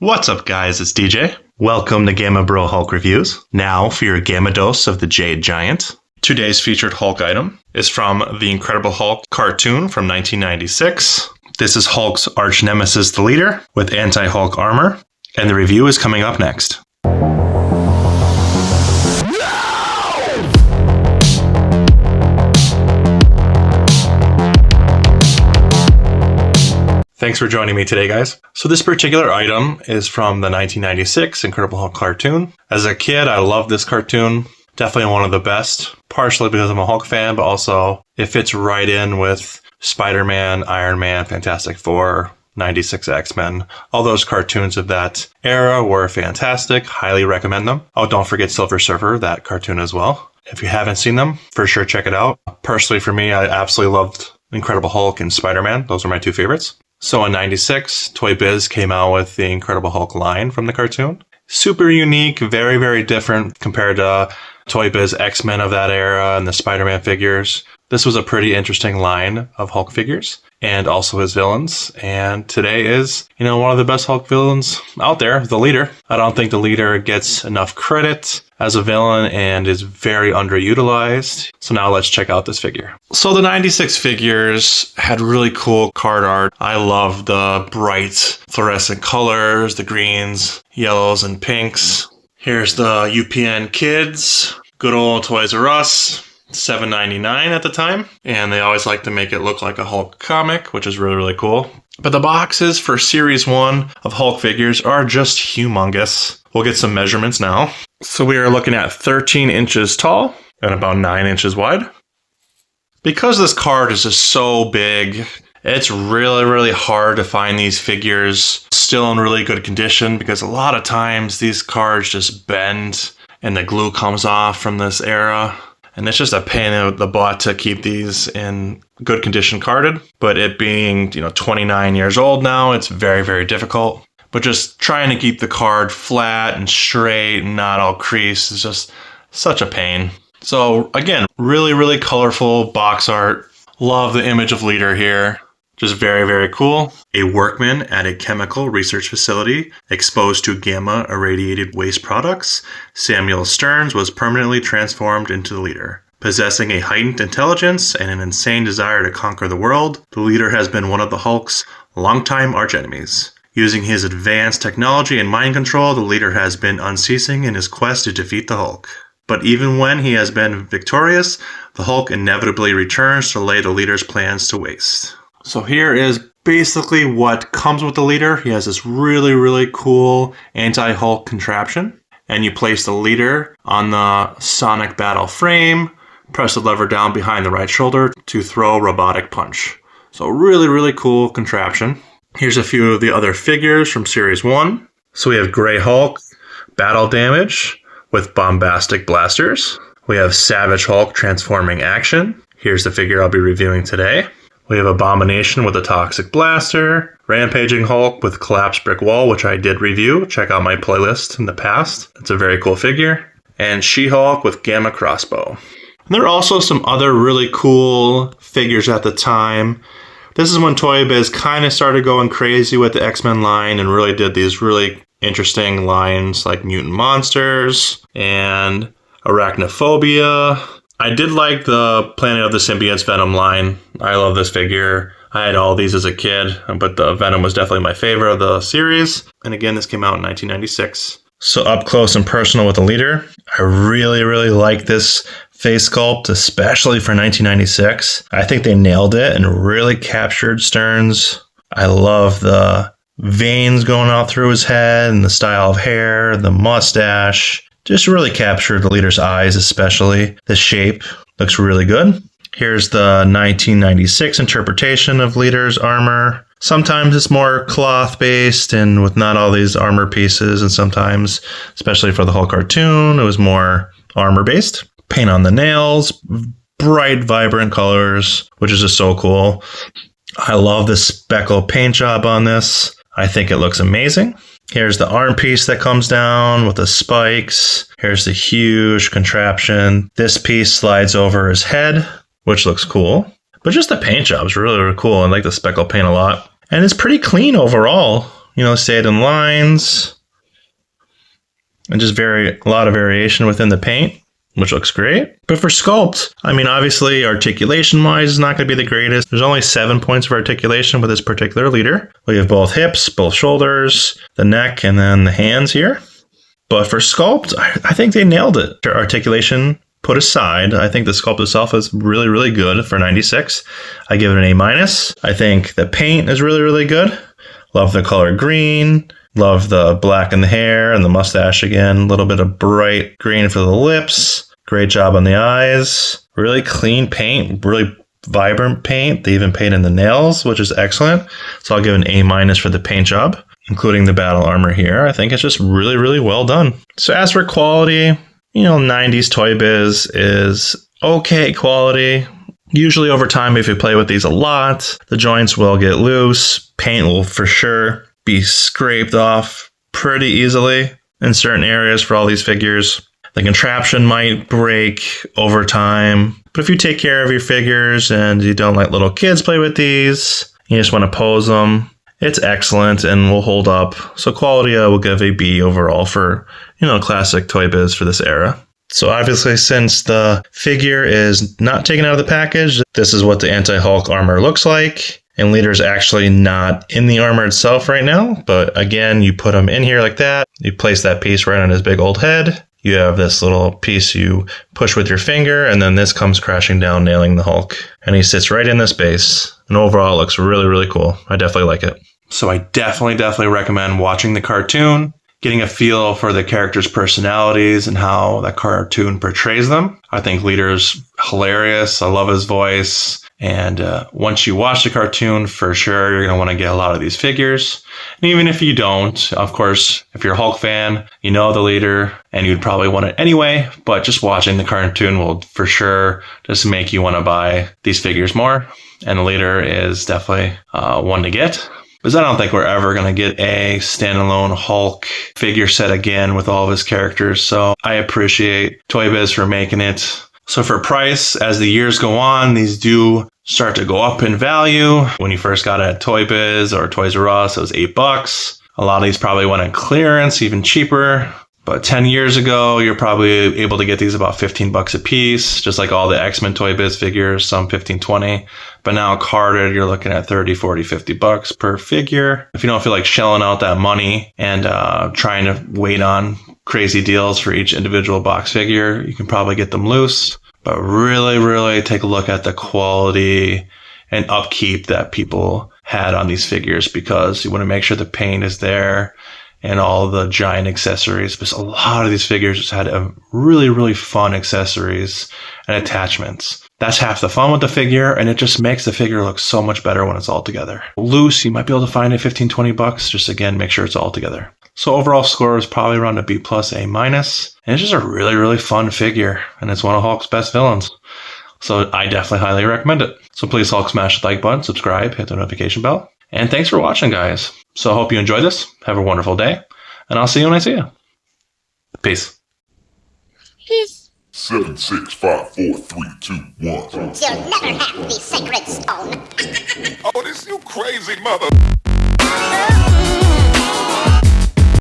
What's up, guys? It's DJ. Welcome to Gamma Bro Hulk Reviews. Now for your Gamma Dose of the Jade Giant. Today's featured Hulk item is from the Incredible Hulk cartoon from 1996. This is Hulk's arch nemesis, the Leader, with anti-Hulk armor, and the review is coming up next. Thanks for joining me today, guys. So this particular item is from the 1996 Incredible Hulk cartoon. As a kid, I loved this cartoon. Definitely one of the best, partially because I'm a Hulk fan, but also it fits right in with Spider-Man, Iron Man, Fantastic Four, 96 X-Men. All those cartoons of that era were fantastic. Highly recommend them. Oh, don't forget Silver Surfer, that cartoon as well. If you haven't seen them, for sure check it out. Personally, for me, I absolutely loved Incredible Hulk and Spider-Man. Those are my two favorites. So in 96, ToyBiz came out with the Incredible Hulk line from the cartoon. Super unique, very, very different compared to ToyBiz X-Men of that era and the Spider-Man figures. This was a pretty interesting line of Hulk figures and also his villains. And today is, one of the best Hulk villains out there, the Leader. I don't think the Leader gets enough credit as a villain and is very underutilized. So now let's check out this figure. So the 96 figures had really cool card art. I love the bright fluorescent colors, the greens, yellows, and pinks. Here's the UPN Kids, good old Toys R Us. $7.99 at the time, and they always like to make it look like a Hulk comic, which is really, really cool. But the boxes for Series 1 of Hulk figures are just humongous. We'll get some measurements now. So we are looking at 13 inches tall and about 9 inches wide. Because this card is just so big, it's really, really hard to find these figures still in really good condition because a lot of times these cards just bend and the glue comes off from this era. And it's just a pain in the butt to keep these in good condition carded. But it being, 29 years old now, it's very, very difficult. But just trying to keep the card flat and straight and not all creased is just such a pain. So again, really, really colorful box art. Love the image of Leader here. Just very, very cool. A workman at a chemical research facility exposed to gamma irradiated waste products, Samuel Stearns was permanently transformed into the Leader. Possessing a heightened intelligence and an insane desire to conquer the world, the Leader has been one of the Hulk's longtime archenemies. Using his advanced technology and mind control, the Leader has been unceasing in his quest to defeat the Hulk. But even when he has been victorious, the Hulk inevitably returns to lay the Leader's plans to waste. So here is basically what comes with the Leader. He has this really, really cool anti-Hulk contraption. And you place the Leader on the Sonic Battle frame, press the lever down behind the right shoulder to throw a robotic punch. So really, really cool contraption. Here's a few of the other figures from Series 1. So we have Grey Hulk, Battle Damage with bombastic blasters. We have Savage Hulk transforming action. Here's the figure I'll be reviewing today. We have Abomination with a Toxic Blaster, Rampaging Hulk with Collapsed Brick Wall, which I did review. Check out my playlist in the past. It's a very cool figure. And She-Hulk with Gamma Crossbow. And there are also some other really cool figures at the time. This is when ToyBiz kind of started going crazy with the X-Men line and really did these really interesting lines like Mutant Monsters and Arachnophobia. I did like the Planet of the Symbiotes Venom line. I love this figure. I had all these as a kid, but the Venom was definitely my favorite of the series. And again, this came out in 1996. So up close and personal with the Leader. I really, really like this face sculpt, especially for 1996. I think they nailed it and really captured Stearns. I love the veins going out through his head and the style of hair, the mustache. Just really captured the Leader's eyes, especially. The shape looks really good. Here's the 1996 interpretation of Leader's armor. Sometimes it's more cloth-based and with not all these armor pieces, and sometimes, especially for the Hulk cartoon, it was more armor-based. Paint on the nails, bright, vibrant colors, which is just so cool. I love the speckle paint job on this. I think it looks amazing. Here's the arm piece that comes down with the spikes. Here's the huge contraption. This piece slides over his head, which looks cool. But just the paint job is really, really cool. I like the speckle paint a lot. And it's pretty clean overall. stayed in lines. And just a lot of variation within the paint, which looks great. But for sculpt, I mean, obviously articulation-wise is not going to be the greatest. There's only 7 points of articulation with this particular leader. We have both hips, both shoulders, the neck, and then the hands here. But for sculpt, I think they nailed it. Articulation put aside, I think the sculpt itself is really, really good for 96. I give it an A-. I think the paint is really, really good. Love the color green. Love the black in the hair and the mustache again. A little bit of bright green for the lips. Great job on the eyes. Really clean paint. Really vibrant paint. They even painted the nails, which is excellent. So I'll give an A- for the paint job, including the battle armor here. I think it's just really, really well done. So as for quality, 90s ToyBiz is okay quality. Usually over time, if you play with these a lot, the joints will get loose. Paint will for sure be scraped off pretty easily in certain areas for all these figures. The contraption might break over time, but if you take care of your figures and you don't let little kids play with these, you just want to pose them, it's excellent and will hold up. So quality, I will give a B overall for, classic ToyBiz for this era. So obviously, since the figure is not taken out of the package, this is what the anti-Hulk armor looks like. And Leader's actually not in the armor itself right now. But again, you put him in here like that. You place that piece right on his big old head. You have this little piece you push with your finger. And then this comes crashing down, nailing the Hulk. And he sits right in this base. And overall, it looks really, really cool. I definitely like it. So I definitely recommend watching the cartoon, getting a feel for the characters' personalities and how that cartoon portrays them. I think Leader's hilarious. I love his voice. And once you watch the cartoon, for sure, you're going to want to get a lot of these figures. And even if you don't, of course, if you're a Hulk fan, you know the Leader, and you'd probably want it anyway. But just watching the cartoon will for sure just make you want to buy these figures more. And the Leader is definitely one to get. Because I don't think we're ever going to get a standalone Hulk figure set again with all of his characters. So I appreciate ToyBiz for making it. So for price, as the years go on, these do start to go up in value. When you first got it at ToyBiz or Toys R Us, it was $8. A lot of these probably went on clearance, even cheaper. But 10 years ago, you're probably able to get these about $15 a piece, just like all the X-Men ToyBiz figures, some $15, $20. But now carded, you're looking at $30, $40, $50 per figure. If you don't feel like shelling out that money and trying to wait on crazy deals for each individual box figure, you can probably get them loose. But really take a look at the quality and upkeep that people had on these figures, because you want to make sure the paint is there and all the giant accessories. Because a lot of these figures just had a really fun accessories and attachments. That's half the fun with the figure, and it just makes the figure look so much better when it's all together. Loose, you might be able to find it $15, $20. Just again, make sure it's all together. So overall score is probably around a B+, A-. And it's just a really fun figure, and it's one of Hulk's best villains. So I definitely highly recommend it. So please Hulk smash the like button, subscribe, hit the notification bell. And thanks for watching, guys. So I hope you enjoyed this. Have a wonderful day, and I'll see you when I see you. Peace. 7, 6, 5, 4, 3, 2, 1. You'll never have the sacred stone. Oh, this you crazy mother.